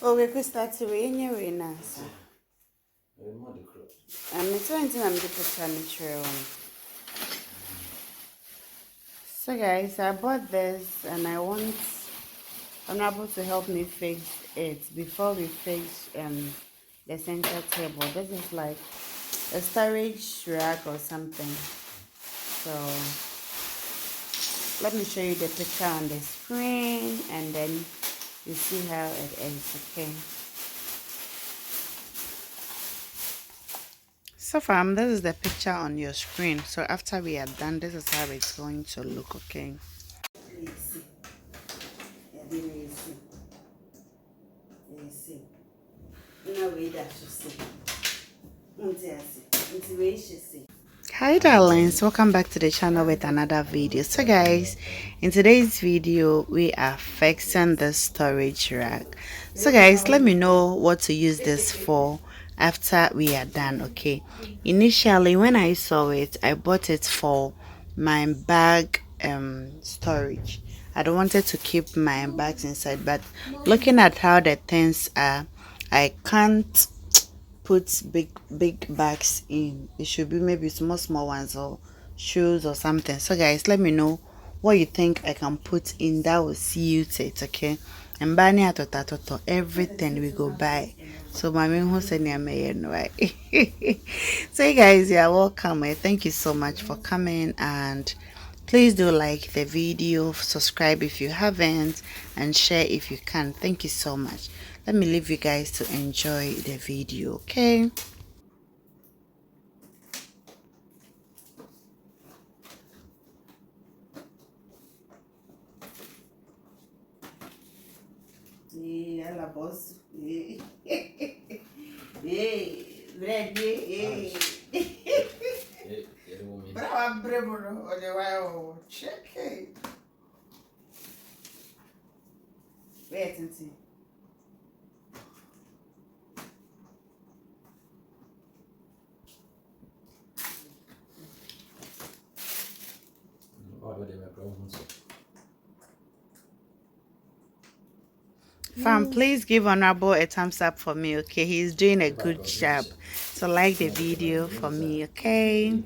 Oh, we could start to anyway now. I'm trying to put on the trail. So guys, I bought this and I want Honorable to help me fix it before we fix the center table. This is like a storage rack or something. So let me show you the picture on the screen and then you see how it is, okay? So fam, this is the picture on your screen. So after we are done, this is how it's going to look, okay? Hi darlings, welcome back to the channel with another video. So guys, in today's video we are fixing the storage rack. So guys, let me know what to use this for after we are done, okay? Initially when I saw it, I bought it for my bag storage. I don't wanted to keep my bags inside, but looking at how the things are, I can't put big bags in. It should be maybe small ones or shoes or something. So guys, let me know what you think I can put in that will suit it, okay? And bani atotato everything we go buy. So my main who said right. So you guys, you are welcome. Thank you so much for coming, and please do like the video, subscribe if you haven't, and share if you can. Thank you so much. Let me leave you guys to enjoy the video, okay? Yeah, la boss. Yeah. Yeah, ready. Brava bravo, olha check it. Wait and see. Fam, please give Honorable a thumbs up for me, okay? He's doing a good job. So like the video for me, okay?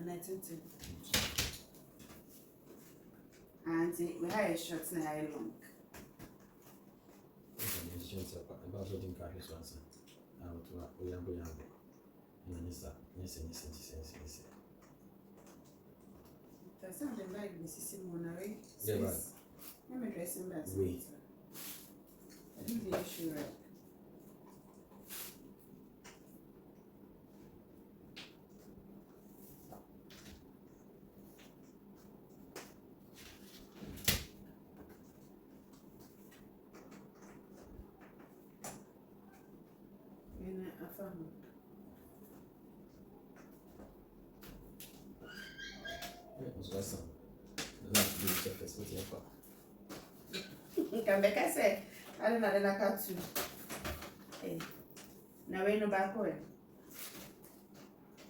And I think Auntie, we have a short and a long. That's not the bag, Mrs. Monare. Yes. I'm addressing that. Wait. I think the issue right. I found Come back, I said, I don't know the knockout too. Hey, now we no back way.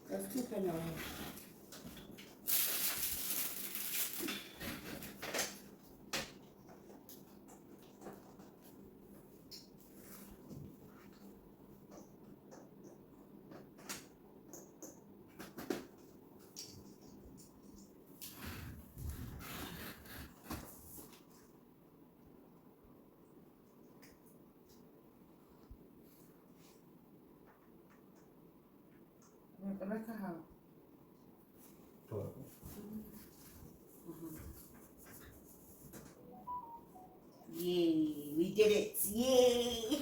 There's 2 penny away. Rebecca, how? Yay, we did it. Yay.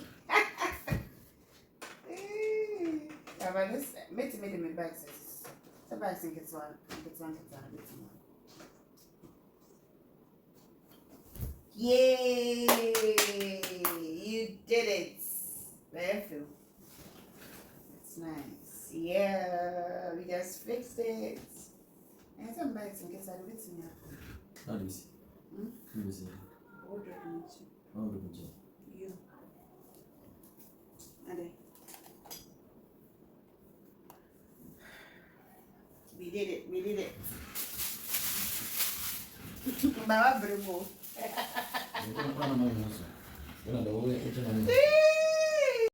Yeah, but this, made me back says. The back think it's one, Yay! You did it. Very few. It's nice. Yeah, we just fixed it. And some bags in case I don't see me. How do you see? Let me see. What do You. you? Ade. We did it. We did it. Baba Brimo.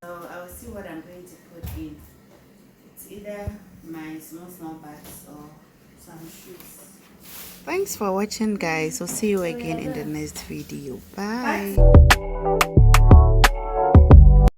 So I will see what I'm going to put in. It's either my small bags or some shoes. Thanks for watching, guys. We'll see you again in the next video. Bye.